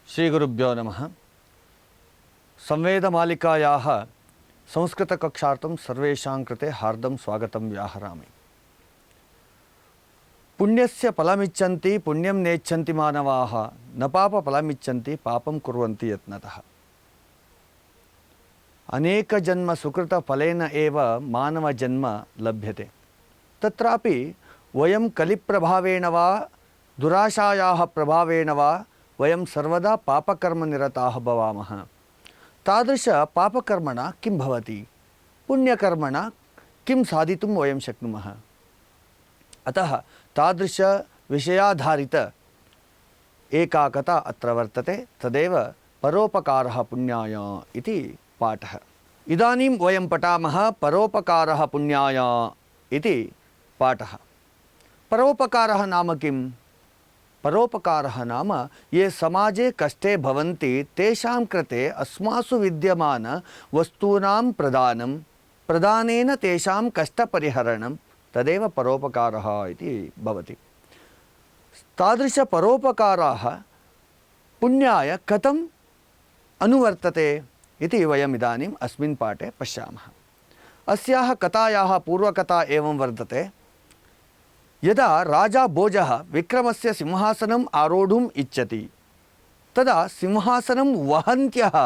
श्रीगुरुभ्यो नमः। संवेदमालिकायाः संस्कृतकक्षार्थं सर्वेषां कृते हार्दं स्वागतं व्याहरामि। पुण्यस्य फलमिच्छन्ति पुण्यं नेच्छन्ति मानवाः, न पापफलमिच्छन्ति पापं कुर्वन्ति यत्नतः। अनेकजन्म सुकृतफलेन एव मानवजन्म लभ्यते। तत्रापि वयं कलिप्रभावेण वा दुराशायाः प्रभावेण वा वयं सर्वदा पापकर्मनिरताः भवामः। तादृश पापकर्मणा किं भवति? पुण्यकर्मणा किं साधितुं वयं शक्नुमः? अतः तादृश विषयाधारित एका कथा अत्र वर्तते, तदेव परोपकारः पुण्याय इति पाठः। इदानीं वयं पठामः परोपकारः पुण्याय इति पाठः। परोपकारः नाम किम्? परोपकारः नाम ये समाजे कष्टे भवन्ति तेषां कृते अस्मासु विद्यमान वस्तूनां प्रदानेन तेषां कष्टपरिहरणं, तदेव परोपकारः इति भवति। तादृश परोपकाराः पुण्याय कथम् अनुवर्तते इति वयम् इदानीम् अस्मिन् पाठे पश्यामः। अस्याः कथायाः पूर्वकथा एवं वर्तते। यदा राजा भोजः विक्रमस्य सिंहासनम् आरोढुम् इच्छति, तदा सिंहासनं वहन्त्यः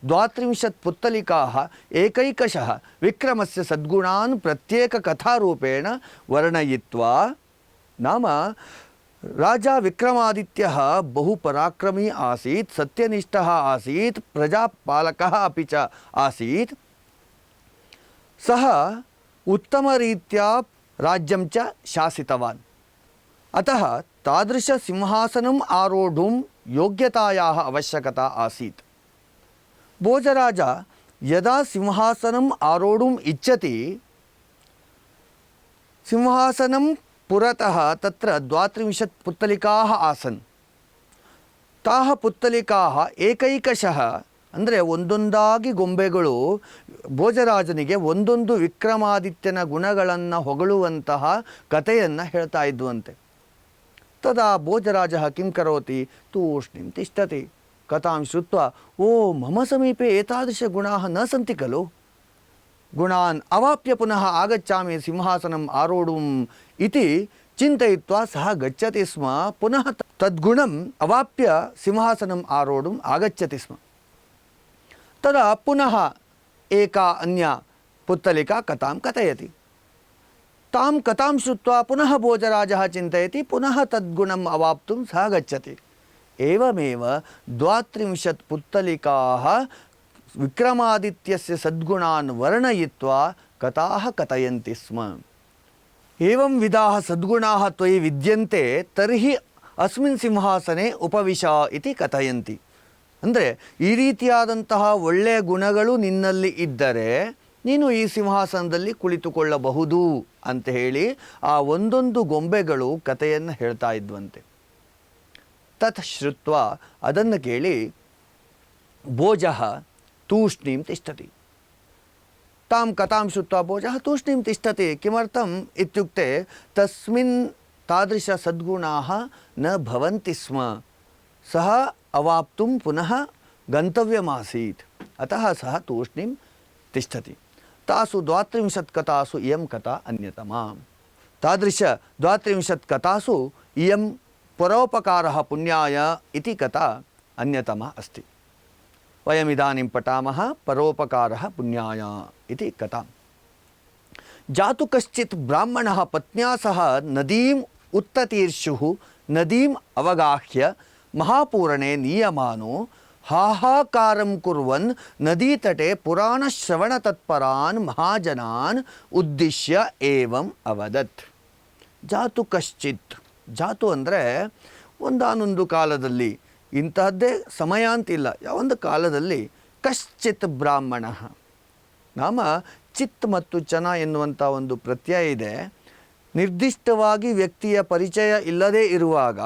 32 पुत्तलिकाः एकैकशः विक्रमस्य सद्गुणान् प्रत्येककथारूपेण वर्णयित्वा, नाम राजा विक्रमादित्यः बहु पराक्रमी आसीत्, सत्यनिष्ठः आसीत्, प्रजापालकः अपि च आसीत्। सः उत्तमरीत्या राज्यं च शासितवान्। अतः तादृश सिंहासनम् आरोढुं योग्यतायाः आवश्यकता आसीत्। भोजराजा यदा सिंहासनम् आरोढुम् इच्छति, सिंहासनं पुरतः तत्र 32 पुत्तलिकाः आसन्। ताः पुत्तलिकाः एकैकशः ಅಂದರೆ ಒಂದೊಂದಾಗಿ ಗೊಂಬೆಗಳು ಭೋಜರಾಜನಿಗೆ ಒಂದೊಂದು ವಿಕ್ರಮಾದಿತ್ಯನ ಗುಣಗಳನ್ನು ಹೊಗಳುವಂತಹ ಕಥೆಯನ್ನು ಹೇಳ್ತಾ ಇದ್ವಂತೆ. ತದಾ ಭೋಜರಾಜ ಕಿಂ ಕರೋತಿ? ತೂಷ್ಣಿಂ ತಿಷ್ಠತಿ ಕಥಾಂ ಶ್ರುತ್ವಾ, ಓ ಮಮ ಸಮೀಪೆ ಏತಾದೃಶ ಗುಣಾಃ ನ ಸಂತಿ ಖಲು, ಗುಣಾನ್ ಅವಾಪ್ಯ ಪುನಃ ಆಗಚ್ಚಾಮಿ ಸಿಂಹಾಸನಂ ಆರೋಢುಂ ಇತಿ ಚಿಂತಯಿತ್ವಾ ಸಹ ಗಚ್ಚತಿ ಸ್ಮ. ಪುನಃ ತದ್ಗುಣಂ ಅವಾಪ್ಯ ಸಿಂಹಾಸನಂ ಆರೋಢುಂ ಆಗಚ್ಚತಿ ಸ್ಮ. तदा पुनः एका अन्या पुत्तलिका कथां कथयति। तां कथां श्रुत्वा पुनः भोजराजः चिन्तयति, पुनः तद्गुणम् अवाप्तुं सः गच्छति। एवमेव 32 पुत्तलिकाः विक्रमादित्यस्य सद्गुणान् वर्णयित्वा कथाः कथयन्ति स्म। एवं विधाः सद्गुणाः त्वयि विद्यन्ते तर्हि अस्मिन् सिंहासने उपविश इति कथयन्ति. ಅಂದರೆ ಈ ರೀತಿಯಾದಂತಹ ಒಳ್ಳೆಯ ಗುಣಗಳು ನಿನ್ನಲ್ಲಿ ಇದ್ದರೆ ನೀನು ಈ ಸಿಂಹಾಸನದಲ್ಲಿ ಕುಳಿತುಕೊಳ್ಳಬಹುದು ಅಂತ ಹೇಳಿ ಆ ಒಂದೊಂದು ಗೊಂಬೆಗಳು ಕಥೆಯನ್ನು ಹೇಳ್ತಾ ಇದ್ವಂತೆ. ತತ್ ಶ್ರುತ್ವಾ, ಅದನ್ನು ಕೇಳಿ ಭೋಜಃ ತೂಷ್ಣೀಂ ತಿಷ್ಠತಿ. ತಾಂ ಕಥಾಂ ಶ್ರುತ್ವಾ ಭೋಜಃ ತೂಷ್ಣೀಂ ತಿಷ್ಠತಿ. ಕಿಮರ್ಥಂ ಇತ್ಯುಕ್ತೆ ತಸ್ಮಿನ್ ತಾದೃಶ ಸದ್ಗುಣಾಃ ನ ಭವಂತಿ ಸ್ಮ. ಸಹ अवाप्तुं पुनः गन्तव्यमासीत्, अतः सः तूष्णीं तिष्ठति. तासु 32 कथासु इयं कथा अन्यतमा. तादृश 32 कथासु इयं परोपकारः पुण्याय इति कथा अन्यतमा अस्ति. वयमिदानीं पठामः परोपकारः पुण्याय इति कथा. जातु कश्चित् ब्राह्मणः पत्न्या सह नदीम् उत्ततीर्षुः नदीम् अवगाह्य महापूरणे नीयमानो हाहाकारं कुर्वन् नदीतटे पुराणश्रवणतत्परान् महाजनान् उद्दिश्य एवम् अवदत्. ಜಾತು ಕಶ್ಚಿತ್. ಜಾತು ಅಂದರೆ ಒಂದಾನೊಂದು ಕಾಲದಲ್ಲಿ, ಇಂತಹದ್ದೇ ಸಮಯ ಅಂತಿಲ್ಲ, ಯಾವೊಂದು ಕಾಲದಲ್ಲಿ ಕಶ್ಚಿತ್ ಬ್ರಾಹ್ಮಣ, ನಾಮ ಚಿತ್ ಮತ್ತು ಚನ ಎನ್ನುವಂಥ ಒಂದು ಪ್ರತ್ಯಯ ಇದೆ. ನಿರ್ದಿಷ್ಟವಾಗಿ ವ್ಯಕ್ತಿಯ ಪರಿಚಯ ಇಲ್ಲದೇ ಇರುವಾಗ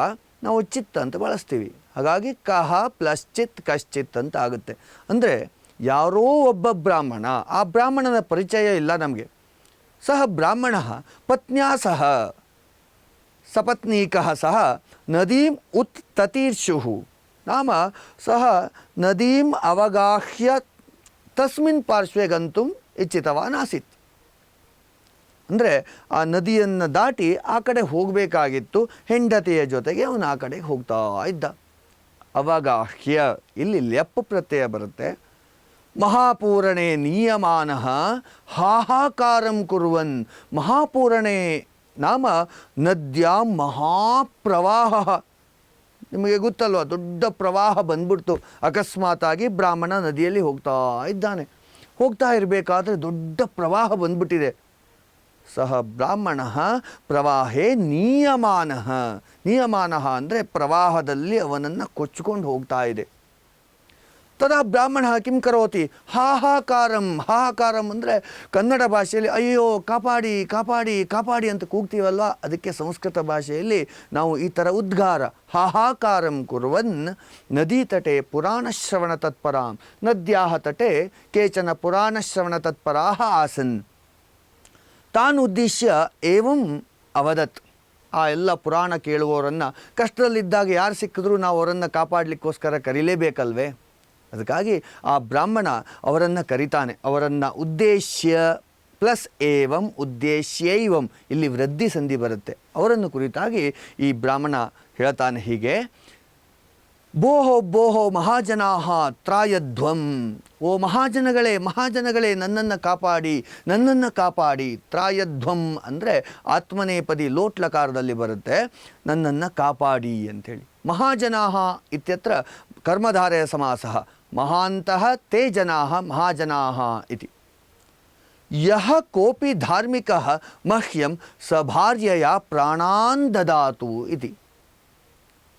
ನಾವು ಚಿತ್ ಅಂತ ಬಳಸ್ತೀವಿ. ಹಾಗಾಗಿ ಕಹ ಪ್ಲಸ್ ಚಿತ್ ಕಶ್ಚಿತ್ ಅಂತ ಆಗುತ್ತೆ. ಅಂದರೆ ಯಾರೋ ಒಬ್ಬ ಬ್ರಾಹ್ಮಣ, ಆ ಬ್ರಾಹ್ಮಣನ ಪರಿಚಯ ಇಲ್ಲ ನಮಗೆ. ಸಹ ಬ್ರಾಹ್ಮಣ ಪತ್ನ್ಯಾ ಸಹ ಸಪತ್ನೀಕಃ ಸಹ ನದೀಂ ಉತ್ ತತೀರ್ಷುಃ नाम सः नदीम् अवगाह्य तस्मिन् पार्श्वे गन्तुम् इच्छितवान् आसीत्. ಅಂದರೆ ಆ ನದಿಯನ್ನು ದಾಟಿ ಆ ಕಡೆ ಹೋಗಬೇಕಾಗಿತ್ತು. ಹೆಂಡತಿಯ ಜೊತೆಗೆ ಅವನು ಆ ಕಡೆಗೆ ಹೋಗ್ತಾ ಇದ್ದ. ಅವಗಾಹ್ಯ, ಇಲ್ಲಿ ಲೆಪ್ಪು ಪ್ರತ್ಯಯ ಬರುತ್ತೆ. ಮಹಾಪೂರಣೆ ನೀಯಮಾನಃ ಹಾಹಾಕಾರಂ ಕುರ್ವನ್. ಮಹಾಪೂರಣೆ ನಾಮ ನದ್ಯಾಂ ಮಹಾಪ್ರವಾಹ. ನಿಮಗೆ ಗೊತ್ತಲ್ವ, ದೊಡ್ಡ ಪ್ರವಾಹ ಬಂದ್ಬಿಡ್ತು. ಅಕಸ್ಮಾತಾಗಿ ಬ್ರಾಹ್ಮಣ ನದಿಯಲ್ಲಿ ಹೋಗ್ತಾ ಇದ್ದಾನೆ. ಹೋಗ್ತಾ ಇರಬೇಕಾದ್ರೆ ದೊಡ್ಡ ಪ್ರವಾಹ ಬಂದ್ಬಿಟ್ಟಿದೆ. ಸಹ ಬ್ರಾಹ್ಮಣ ಪ್ರವಾಹೇ ನೀಯಮಾನಃ. ನೀಯಮಾನಃ ಅಂದರೆ ಪ್ರವಾಹದಲ್ಲಿ ಅವನನ್ನು ಕೊಚ್ಚಿಕೊಂಡು ಹೋಗ್ತಾ ಇದೆ. ತದಾ ಬ್ರಾಹ್ಮಣ ಕಿಂ ಕರೋತಿ, ಹಾಹಾಕಾರಂ. ಹಾಹಾಕಾರಂ ಅಂದರೆ ಕನ್ನಡ ಭಾಷೆಯಲ್ಲಿ ಅಯ್ಯೋ ಕಾಪಾಡಿ ಕಾಪಾಡಿ ಕಾಪಾಡಿ ಅಂತ ಕೂಗ್ತೀವಲ್ವ, ಅದಕ್ಕೆ ಸಂಸ್ಕೃತ ಭಾಷೆಯಲ್ಲಿ ನಾವು ಈ ಥರ ಉದ್ಗಾರ ಹಾಹಾಕಾರಂ ಕುರ್ವನ್ ನದೀತಟೆ ಪುರಾಣಶ್ರವಣ ತತ್ಪರಾಂ. ನದ್ಯಾಹ ತಟೆ ಕೇಚನ ಪುರಾಣಶ್ರವಣ ತತ್ಪರಾಹ ಆಸನ್. ತಾನು ಉದ್ದೇಶ್ಯ ಏವಂ ಅವದತ್. ಆ ಎಲ್ಲ ಪುರಾಣ ಕೇಳುವವರನ್ನು ಕಷ್ಟದಲ್ಲಿದ್ದಾಗ ಯಾರು ಸಿಕ್ಕಿದ್ರೂ ನಾವು ಅವರನ್ನು ಕಾಪಾಡಲಿಕ್ಕೋಸ್ಕರ ಕರೀಲೇಬೇಕಲ್ವೇ. ಅದಕ್ಕಾಗಿ ಆ ಬ್ರಾಹ್ಮಣ ಅವರನ್ನು ಕರೀತಾನೆ. ಅವರನ್ನು ಉದ್ದೇಶ್ಯ ಪ್ಲಸ್ ಏವಂ ಉದ್ದೇಶ್ಯೈವಂ, ಇಲ್ಲಿ ವೃದ್ಧಿ ಸಂಧಿ ಬರುತ್ತೆ. ಅವರನ್ನು ಕುರಿತಾಗಿ ಈ ಬ್ರಾಹ್ಮಣ ಹೇಳ್ತಾನೆ ಹೀಗೆ, ಬೋಹೋ ಬೋಹೋ ಮಹಾಜನಾಹ ತ್ರಾಯಧ್ವಂ. ಓ ಮಹಾಜನಗಳೇ ಮಹಾಜನಗಳೇ, ನನ್ನನ್ನು ಕಾಪಾಡಿ ನನ್ನನ್ನು ಕಾಪಾಡಿ. ತ್ರಾಯಧ್ವಂ ಅಂದರೆ ಆತ್ಮನೇಪದಿ ಲೋಟ್ಲಕಾರದಲ್ಲಿ ಬರುತ್ತೆ, ನನ್ನನ್ನು ಕಾಪಾಡಿ ಅಂಥೇಳಿ. ಮಹಾಜನಾಹ ಇತ್ಯತ್ರ ಕರ್ಮಧಾರಯ ಸಮಾಸಃ. ಮಹಾಂತಃ ತೇ ಜನಾಃ ಮಹಾಜನಾಃ ಇತಿ. ಯಹ ಕೋಪಿ ಧಾರ್ಮಿಕಃ ಮಹ್ಯಂ ಸಭಾರ್ಯಯ ಪ್ರಾಣಾನ್ ದದಾತು ಇತಿ.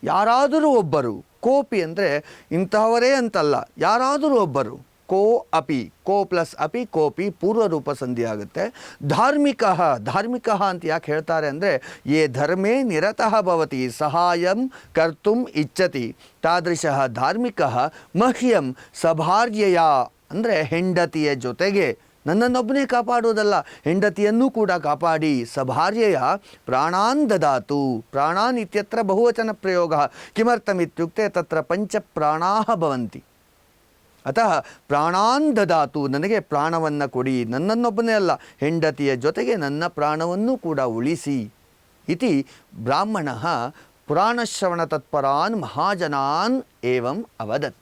ಯಾರಾದರೂ ಒಬ್ಬರು, ಕೋಪಿ ಅಂದರೆ ಇಂತಹವರೇ ಅಂತಲ್ಲ, ಯಾರಾದರೂ ಒಬ್ಬರು. ಕೋ ಅಪಿ, ಕೋ ಪ್ಲಸ್ ಅಪಿ ಕೋಪಿ ಪೂರ್ವರೂಪ ಸಂಧಿ ಆಗುತ್ತೆ. ಧಾರ್ಮಿಕ, ಧಾರ್ಮಿಕ ಅಂತ ಯಾಕೆ ಹೇಳ್ತಾರೆ ಅಂದರೆ, ಯೇ ಧರ್ಮೇ ನಿರತಃ ಭವತಿ ಸಹಾಯಂ ಕರ್ತುಂ ಇಚ್ಛತಿ ತಾದೃಶಃ ಧಾರ್ಮಿಕಃ ಮಹ್ಯಂ ಸಭಾರ್ಯಯ. ಅಂದರೆ ಹೆಂಡತಿಯ ಜೊತೆಗೆ ನನ್ನನ್ನೊಬ್ಬನೇ ಕಾಪಾಡುವುದಲ್ಲ, ಹೆಂಡತಿಯನ್ನೂ ಕೂಡ ಕಾಪಾಡಿ. ಸಭಾರ್ಯಯ ಪ್ರಾಣಾನ್ ದದಾತು. ಪ್ರಾಣಾನ್ ಇತ್ಯತ್ರ ಬಹುವಚನ ಪ್ರಯೋಗ. ಕಿಮರ್ಥಮಿತ್ಯುಕ್ತೆ ತತ್ರ ಪಂಚ ಪ್ರಾಣಾಃ ಭವಂತಿ. ಅತಃ ಪ್ರಾಣಾನ್ ದದಾತು, ನನಗೆ ಪ್ರಾಣವನ್ನು ಕೊಡಿ. ನನ್ನನ್ನೊಬ್ಬನೇ ಅಲ್ಲ, ಹೆಂಡತಿಯ ಜೊತೆಗೆ ನನ್ನ ಪ್ರಾಣವನ್ನೂ ಕೂಡ ಉಳಿಸಿ. ಇತಿ ಬ್ರಾಹ್ಮಣಃ ಪುರಾಣಶ್ರವಣ ತತ್ಪರಾನ್ ಮಹಾಜನಾನ್ ಏವಂ ಅವದತ್.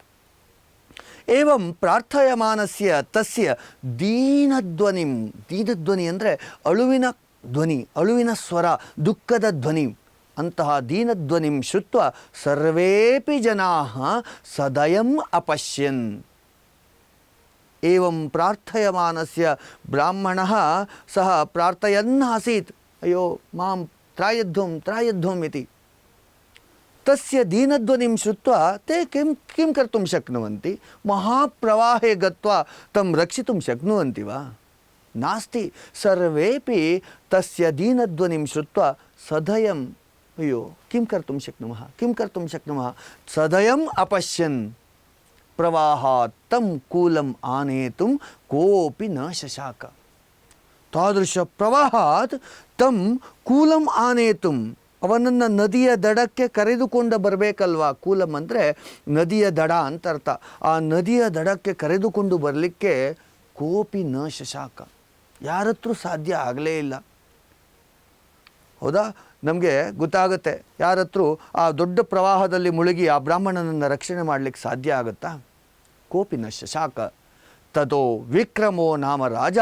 ಏವಂ ಪ್ರಾರ್ಥಯಮಾನಸ್ಯ ತಸ್ಯ ದೀನಧ್ವನಿಂ. ದೀನಧ್ವನಿ ಅಂದರೆ ಅಳುವಿನ ಧ್ವನಿ, ಅಳುವಿನ ಸ್ವರ, ದುಃಖದ ಧ್ವನಿ. ಅಂತಹ ದೀನಧ್ವನಿಂ ಶ್ರುತ್ವ ಸರ್ವೇಪಿ ಜನಾಃ ಸದಯಂ ಅಪಶ್ಯನ್. ಏವಂ ಪ್ರಾರ್ಥಯಮಾನಸ್ಯ ಬ್ರಾಹ್ಮಣಃ ಸಹ ಪ್ರಾರ್ಥಯನ್ ಆಸೀತ್. ಅಯ್ಯೋ ಮಾಂ ತ್ರಾಯಧ್ವಂ ತ್ರಾಯಧ್ವಂ ಇತಿ. ತಸ್ಯ ದೀನಧ್ವನಿಂ ಶ್ರುತ್ವ ತೇ ಕಿಂ ಕರ್ತುಂ ಶಕ್ನುವಂತಿ. ಮಹಾಪ್ರವಾಹೇ ಗತ್ವಾ ತಂ ರಕ್ಷಿತುಂ ಶಕ್ನುವಂತಿ ವಾ? ನಾಸ್ತಿ. ಸರ್ವೇಪಿ ತಸ್ಯ ದೀನಧ್ವನಿಂ ಶ್ರುತ್ವ ಸದಯಂ ಅಯ್ಯೋ ಕಿಂ ಕರ್ತುಂ ಶಕ್ನುಮಃ ಕಿಂ ಕರ್ತುಂ ಶಕ್ನುಮಃ ಸದಯಂ ಅಪಶ್ಯನ್. ಪ್ರವಾಹಾತ್ ತಂ ಕೂಲಂ ಆನೇತುಂ ಕೋಪಿ ನ ಶಶಾಕ. ತಾದೃಶ ಪ್ರವಾಹಾತ್ ತಂ ಕೂಲಂ ಆನೇತುಂ, ಅವನನ್ನು ನದಿಯ ದಡಕ್ಕೆ ಕರೆದುಕೊಂಡು ಬರಬೇಕಲ್ವಾ. ಕೂಲಂ ಅಂದರೆ ನದಿಯ ದಡ ಅಂತ ಅರ್ಥ. ಆ ನದಿಯ ದಡಕ್ಕೆ ಕರೆದುಕೊಂಡು ಬರಲಿಕ್ಕೆ ಕೋಪಿ ನ ಶಶಾಕ, ಯಾರತ್ರ ಸಾಧ್ಯ ಆಗಲೇ ಇಲ್ಲ. ಹೌದಾ? ನಮಗೆ ಗೊತ್ತಾಗುತ್ತೆ ಯಾರತ್ರ ಆ ದೊಡ್ಡ ಪ್ರವಾಹದಲ್ಲಿ ಮುಳುಗಿ ಆ ಬ್ರಾಹ್ಮಣನನ್ನು ರಕ್ಷಣೆ ಮಾಡಲಿಕ್ಕೆ ಸಾಧ್ಯ ಆಗುತ್ತಾ? ಕೋಪಿ ನ ಶಶಾಕ. ತದೋ ವಿಕ್ರಮೋ ನಾಮ ರಾಜ